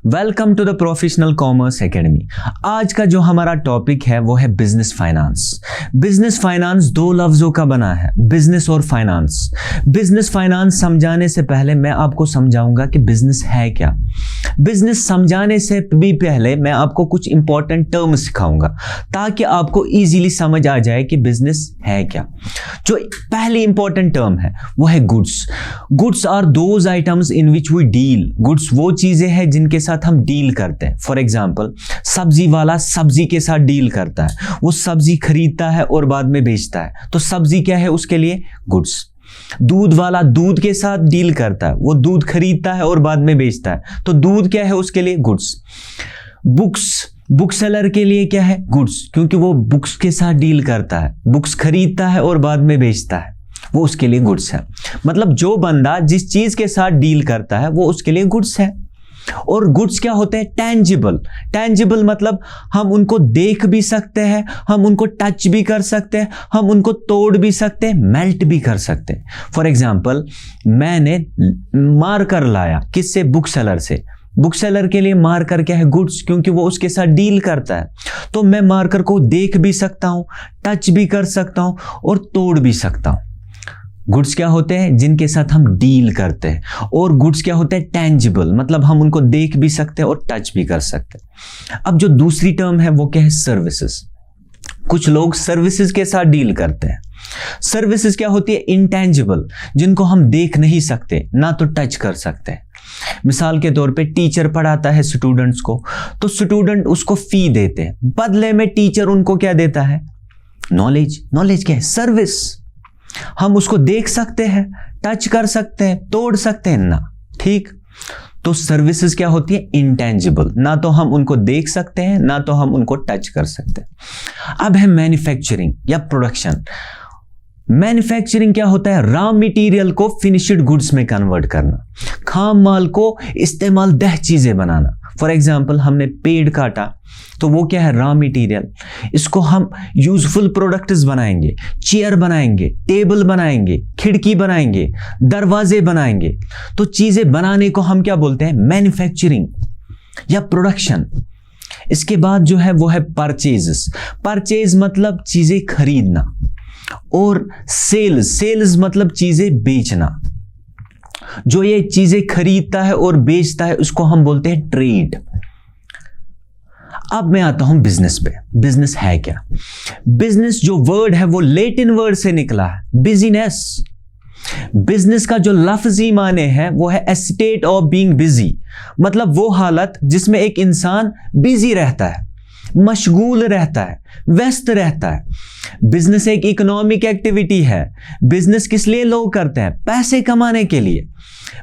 Welcome to the professional commerce academy. आज का जो हमारा टॉपिक है वो है बिजनेस फाइनेंस। बिजनेस फाइनेंस दो लफ्जों का बना है, बिजनेस और फाइनेंस। बिजनेस फाइनेंस समझाने से पहले मैं आपको समझाऊंगा कि बिजनेस है क्या। बिजनेस समझाने से भी पहले मैं आपको कुछ इंपॉर्टेंट टर्म सिखाऊंगा ताकि आपको इजीली समझ आ जाए कि बिजनेस है क्या। जो पहली इंपॉर्टेंट टर्म है वो है goods. Goods are those items in which we deal. Goods वो चीजें हैं जिनके साथ हम डील करते हैं। फॉर एग्जाम्पल, सब्जी वाला सब्जी के साथ डील करता है, वो सब्जी खरीदता है और बाद में बेचता है, तो सब्जी क्या है उसके लिए? गुड्स। दूध वाला दूध के साथ डील करता है, वो दूध खरीदता है और बाद में बेचता है, तो दूध क्या है उसके लिए? गुड्स। बुक सेलर के लिए क्या है? गुड्स, क्योंकि वो बुक्स के साथ डील करता है, बुक्स खरीदता है और बाद में बेचता है, वो उसके लिए गुड्स है। मतलब जो बंदा जिस चीज के साथ डील करता है वो उसके लिए गुड्स है। और गुड्स क्या होते हैं? टेंजिबल। टेंजिबल मतलब हम उनको देख भी सकते हैं, हम उनको टच भी कर सकते हैं, हम उनको तोड़ भी सकते हैं, मेल्ट भी कर सकते हैं। फॉर एग्जाम्पल, मैंने मार्कर लाया, किससे? बुक सेलर से। बुक सेलर के लिए मार्कर क्या है? गुड्स, क्योंकि वो उसके साथ डील करता है। तो मैं मार्कर को देख भी सकता हूं, टच भी कर सकता हूं और तोड़ भी सकता हूं। गुड्स क्या होते हैं? जिनके साथ हम डील करते हैं। और गुड्स क्या होते हैं? टेंजिबल, मतलब हम उनको देख भी सकते हैं और टच भी कर सकते हैं। अब जो दूसरी टर्म है वो क्या है? सर्विसेज। कुछ लोग सर्विसेज के साथ डील करते हैं। सर्विसेज क्या होती है? इंटेंजिबल, जिनको हम देख नहीं सकते, ना तो टच कर सकते हैं। मिसाल के तौर पे टीचर पढ़ाता है स्टूडेंट्स को, तो स्टूडेंट उसको फी देते हैं, बदले में टीचर उनको क्या देता है? नॉलेज। नॉलेज क्या है? सर्विस। हम उसको देख सकते हैं, टच कर सकते हैं, तोड़ सकते हैं ना, ठीक? तो सर्विसेज क्या होती है? इंटेंजिबल, ना तो हम उनको देख सकते हैं, ना तो हम उनको टच कर सकते हैं। अब है मैन्युफैक्चरिंग या प्रोडक्शन। मैन्युफैक्चरिंग क्या होता है? रॉ मटेरियल को फिनिश्ड गुड्स में कन्वर्ट करना, खाम माल को इस्तेमाल दह चीजें बनाना। फॉर एग्जाम्पल, हमने पेड़ काटा तो वो क्या है? Raw material. इसको हम यूजफुल प्रोडक्ट्स बनाएंगे, चेयर बनाएंगे, टेबल बनाएंगे, खिड़की बनाएंगे, दरवाजे बनाएंगे। तो चीजें बनाने को हम क्या बोलते हैं? मैन्युफैक्चरिंग या प्रोडक्शन। इसके बाद जो है वो है परचेजेस। परचेज मतलब चीजें खरीदना, और सेल्स मतलब चीजें बेचना। जो ये चीजें खरीदता है और बेचता है उसको हम बोलते हैं ट्रेड। अब मैं आता हूं बिजनेस पे। बिजनेस है क्या? बिजनेस जो वर्ड है वो लैटिन वर्ड से निकला है, बिजीनेस। बिजनेस का जो लफ्जी माने है वो है ए स्टेट ऑफ बीइंग बिजी, मतलब वो हालत जिसमें एक इंसान बिजी रहता है, मशगूल रहता है, व्यस्त रहता है। बिजनेस एक इकोनॉमिक एक्टिविटी है। बिजनेस किस लिए लोग करते हैं? पैसे कमाने के लिए।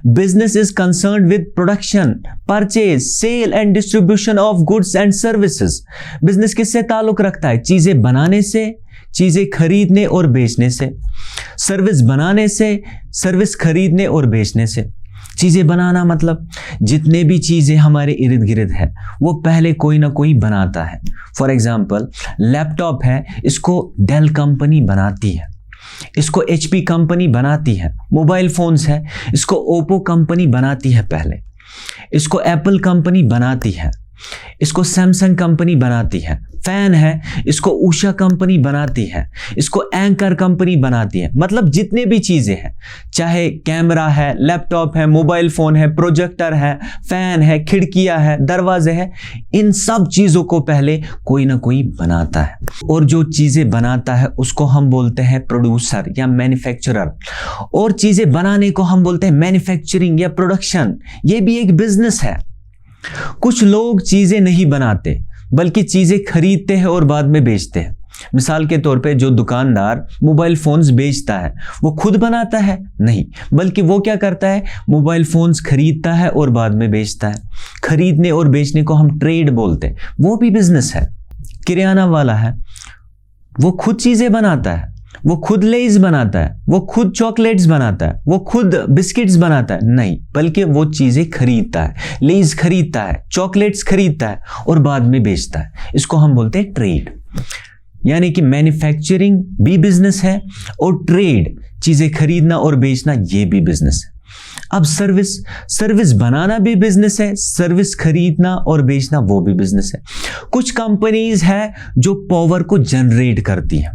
Business is concerned with production, purchase, sale and distribution of goods and services. Business किससे ताल्लुक रखता है? चीजें बनाने से, चीजें खरीदने और बेचने से। सर्विस बनाने से, सर्विस खरीदने और बेचने से। चीजें बनाना मतलब जितने भी चीजें हमारे इर्द गिर्द है वो पहले कोई ना कोई बनाता है। फॉर एग्जाम्पल, लैपटॉप है, इसको डेल कंपनी बनाती है, इसको एचपी कंपनी बनाती है। मोबाइल फोन्स है, इसको ओप्पो कंपनी बनाती है पहले, इसको एप्पल कंपनी बनाती है, इसको सैमसंग कंपनी बनाती है। फैन है, इसको उषा कंपनी बनाती है, इसको एंकर कंपनी बनाती है। मतलब जितने भी चीजें हैं, चाहे कैमरा है, लैपटॉप है, मोबाइल फोन है, प्रोजेक्टर है, फैन है, खिड़कियां है, दरवाजे हैं, इन सब चीजों को पहले कोई ना कोई बनाता है। और जो चीजें बनाता है उसको हम बोलते हैं प्रोड्यूसर या मैन्युफैक्चरर। और चीजें बनाने को हम बोलते हैं मैन्युफैक्चरिंग या प्रोडक्शन। ये भी एक बिजनेस है। कुछ लोग चीजें नहीं बनाते बल्कि चीजें खरीदते हैं और बाद में बेचते हैं। मिसाल के तौर पे जो दुकानदार मोबाइल फोन्स बेचता है वो खुद बनाता है? नहीं, बल्कि वो क्या करता है? मोबाइल फोन्स खरीदता है और बाद में बेचता है। खरीदने और बेचने को हम ट्रेड बोलते हैं, वो भी बिजनेस है। किराना वाला है, वो खुद चीजें बनाता है, वो खुद लेज बनाता है, वो खुद चॉकलेट्स बनाता है, वो खुद बिस्किट्स बनाता है? नहीं, बल्कि वो चीजें खरीदता है, लेज खरीदता है, चॉकलेट्स खरीदता है और बाद में बेचता है। इसको हम बोलते हैं ट्रेड। यानी कि मैन्युफैक्चरिंग भी बिजनेस है और ट्रेड, चीजें खरीदना और बेचना, ये भी बिजनेस है। अब सर्विस बनाना भी बिजनेस है, सर्विस खरीदना और बेचना वो भी बिजनेस है। कुछ कंपनीज है जो पावर को जनरेट करती है,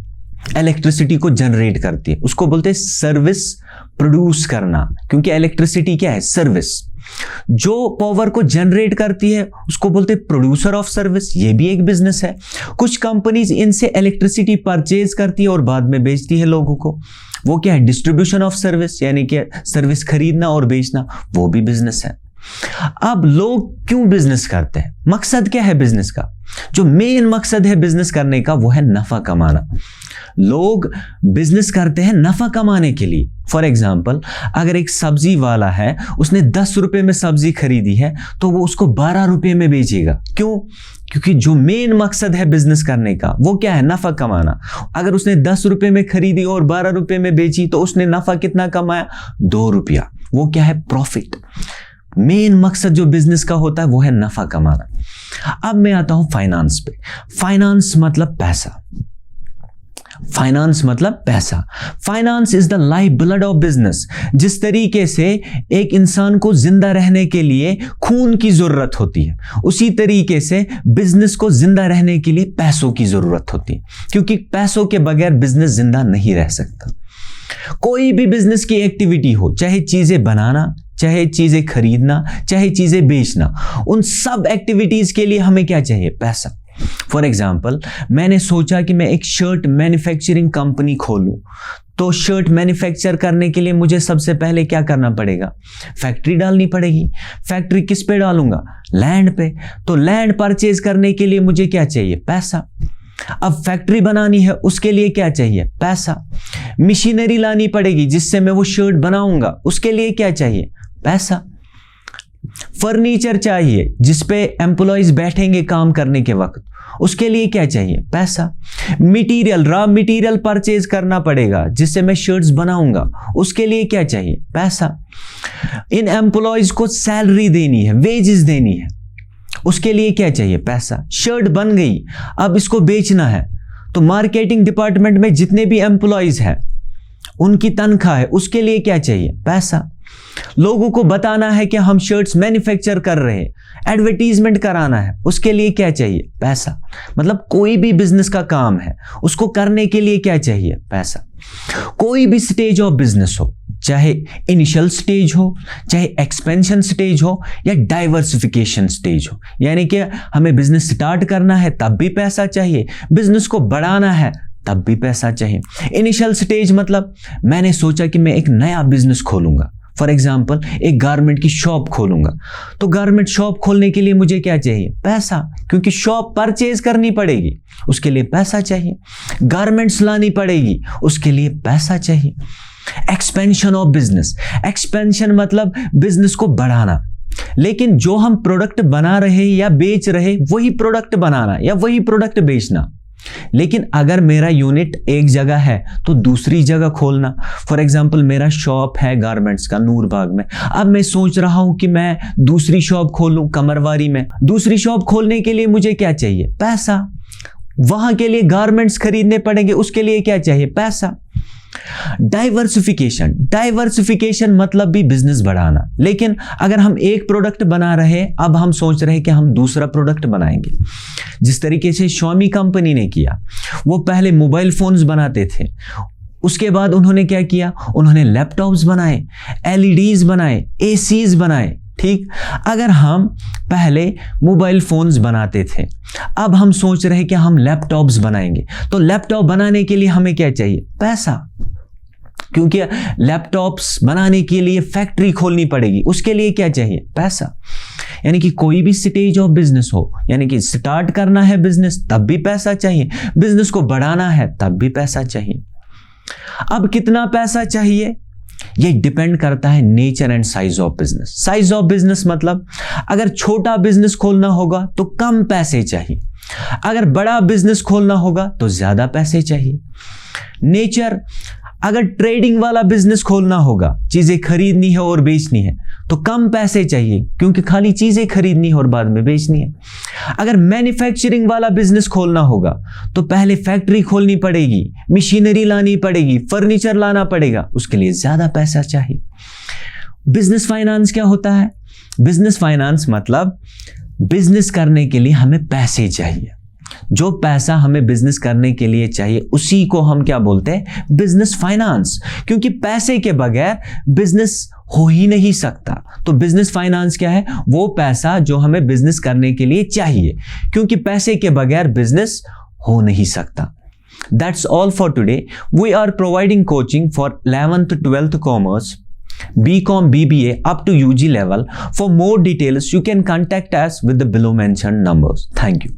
इलेक्ट्रिसिटी को जनरेट करती है, उसको बोलते हैं सर्विस प्रोड्यूस करना, क्योंकि इलेक्ट्रिसिटी क्या है? सर्विस। जो पावर को जनरेट करती है उसको बोलते हैं प्रोड्यूसर ऑफ सर्विस, ये भी एक बिजनेस है। कुछ कंपनीज इनसे इलेक्ट्रिसिटी परचेज करती है और बाद में बेचती है लोगों को, वो क्या है? डिस्ट्रीब्यूशन ऑफ सर्विस, यानी कि सर्विस खरीदना और बेचना, वो भी बिजनेस है। अब लोग क्यों बिजनेस करते हैं? मकसद क्या है बिजनेस का? जो मेन मकसद है बिजनेस करने का वो है नफा कमाना। लोग बिजनेस करते हैं नफा कमाने के लिए। फॉर एग्जाम्पल, अगर एक सब्जी वाला है, उसने 10 रुपए में सब्जी खरीदी है तो वो उसको 12 रुपए में बेचेगा। क्यों? क्योंकि जो मेन मकसद है बिजनेस करने का वो क्या है? नफा कमाना। अगर उसने 10 रुपए में खरीदी और 12 रुपए में बेची तो उसने नफा कितना कमाया? 2 रुपया। वो क्या है? प्रॉफिट। मेन मकसद जो बिजनेस का होता है वो है नफा कमाना। अब मैं आता हूं फाइनेंस पे। फाइनेंस मतलब पैसा। फाइनेंस मतलब पैसा। Finance is the life blood of business. जिस तरीके से एक इंसान को जिंदा रहने के लिए खून की जरूरत होती है, उसी तरीके से बिजनेस को जिंदा रहने के लिए पैसों की जरूरत होती है, क्योंकि पैसों के बगैर बिजनेस जिंदा नहीं रह सकता। कोई भी बिजनेस की एक्टिविटी हो, चाहे चीजें बनाना, चाहे चीजें खरीदना, चाहे चीजें बेचना, उन सब एक्टिविटीज के लिए हमें क्या चाहिए? पैसा। फॉर एग्जाम्पल, मैंने सोचा कि मैं एक शर्ट मैन्युफैक्चरिंग कंपनी खोलूं, तो शर्ट मैन्युफैक्चर करने के लिए मुझे सबसे पहले क्या करना पड़ेगा? फैक्ट्री डालनी पड़ेगी। फैक्ट्री किस पे डालूंगा? लैंड पे। तो लैंड परचेज करने के लिए मुझे क्या चाहिए? पैसा। अब फैक्ट्री बनानी है, उसके लिए क्या चाहिए? पैसा। मशीनरी लानी पड़ेगी जिससे मैं वो शर्ट बनाऊंगा, उसके लिए क्या चाहिए? पैसा। फर्नीचर चाहिए जिसपे एम्प्लॉयज बैठेंगे काम करने के वक्त, उसके लिए क्या चाहिए? पैसा। मटेरियल, रॉ मटेरियल परचेज करना पड़ेगा जिससे मैं शर्ट्स बनाऊंगा, उसके लिए क्या चाहिए? पैसा। इन एम्प्लॉयज को सैलरी देनी है, वेजेस देनी है, उसके लिए क्या चाहिए? पैसा। शर्ट बन गई, अब इसको बेचना है, तो मार्केटिंग डिपार्टमेंट में जितने भी एम्प्लॉयज हैं उनकी तनख्वाह है, उसके लिए क्या चाहिए? पैसा। लोगों को बताना है कि हम शर्ट्स मैन्युफैक्चर कर रहे हैं, एडवर्टीजमेंट कराना है, उसके लिए क्या चाहिए? पैसा। मतलब कोई भी बिजनेस का काम है, उसको करने के लिए क्या चाहिए? पैसा। कोई भी स्टेज ऑफ बिजनेस हो, चाहे इनिशियल स्टेज हो, चाहे एक्सपेंशन स्टेज हो, या डाइवर्सिफिकेशन स्टेज हो, यानी कि हमें बिजनेस स्टार्ट करना है तब भी पैसा चाहिए, बिजनेस को बढ़ाना है तब भी पैसा चाहिए। इनिशियल स्टेज मतलब मैंने सोचा कि मैं एक नया बिजनेस खोलूंगा, फॉर एग्जाम्पल एक गारमेंट की शॉप खोलूंगा, तो गारमेंट शॉप खोलने के लिए मुझे क्या चाहिए? पैसा, क्योंकि शॉप परचेज करनी पड़ेगी, उसके लिए पैसा चाहिए। गारमेंट्स लानी पड़ेगी, उसके लिए पैसा चाहिए। एक्सपेंशन ऑफ बिजनेस, एक्सपेंशन मतलब बिजनेस को बढ़ाना, लेकिन जो हम प्रोडक्ट बना रहे या बेच रहे वही प्रोडक्ट बनाना या वही प्रोडक्ट बेचना। लेकिन अगर मेरा यूनिट एक जगह है तो दूसरी जगह खोलना। फॉर एग्जांपल मेरा शॉप है गारमेंट्स का नूरबाग में, अब मैं सोच रहा हूं कि मैं दूसरी शॉप खोलूं कमरवारी में। दूसरी शॉप खोलने के लिए मुझे क्या चाहिए? पैसा। वहां के लिए गारमेंट्स खरीदने पड़ेंगे, उसके लिए क्या चाहिए? पैसा। डाइवर्सिफिकेशन, डाइवर्सिफिकेशन मतलब भी बिजनेस बढ़ाना। लेकिन अगर हम एक प्रोडक्ट बना रहे, अब हम सोच रहे हैं कि हम दूसरा प्रोडक्ट बनाएंगे। जिस तरीके से Xiaomi कंपनी ने किया, वो पहले मोबाइल फोन्स बनाते थे, उसके बाद उन्होंने क्या किया? उन्होंने लैपटॉप्स बनाए, LEDs बनाए, ACs बनाए। ठीक, अगर हम पहले मोबाइल फोन्स बनाते थे, अब हम सोच रहे हैं कि हम लैपटॉप्स बनाएंगे, तो लैपटॉप बनाने के लिए हमें क्या चाहिए? पैसा, क्योंकि लैपटॉप्स बनाने के लिए फैक्ट्री खोलनी पड़ेगी, उसके लिए क्या चाहिए? पैसा। यानी कि कोई भी स्टेज ऑफ बिजनेस हो, यानी कि स्टार्ट करना है बिजनेस तब भी पैसा चाहिए, बिजनेस को बढ़ाना है तब भी पैसा चाहिए। अब कितना पैसा चाहिए ये डिपेंड करता है nature and size of business. Size of business मतलब अगर छोटा बिजनेस खोलना होगा तो कम पैसे चाहिए, अगर बड़ा बिजनेस खोलना होगा तो ज्यादा पैसे चाहिए। नेचर, अगर ट्रेडिंग वाला बिजनेस खोलना होगा, चीजें खरीदनी है और बेचनी है, तो कम पैसे चाहिए, क्योंकि खाली चीजें खरीदनी है और बाद में बेचनी है। अगर मैन्युफैक्चरिंग वाला बिजनेस खोलना होगा तो पहले फैक्ट्री खोलनी पड़ेगी, मशीनरी लानी पड़ेगी, फर्नीचर लाना पड़ेगा, उसके लिए ज्यादा पैसा चाहिए। बिजनेस फाइनेंस क्या होता है? बिजनेस फाइनेंस मतलब बिजनेस करने के लिए हमें पैसे चाहिए, जो पैसा हमें बिजनेस करने के लिए चाहिए उसी को हम क्या बोलते हैं? Business finance. क्योंकि पैसे के बगैर बिजनेस हो ही नहीं सकता। तो बिजनेस फाइनेंस क्या है? वो पैसा जो हमें बिजनेस करने के लिए चाहिए, क्योंकि पैसे के बगैर बिजनेस हो नहीं सकता। That's all for today. We are providing coaching for 11th, 12th commerce, BCom, BBA up to UG level. For more details, you can contact us with the below mentioned numbers. Thank you.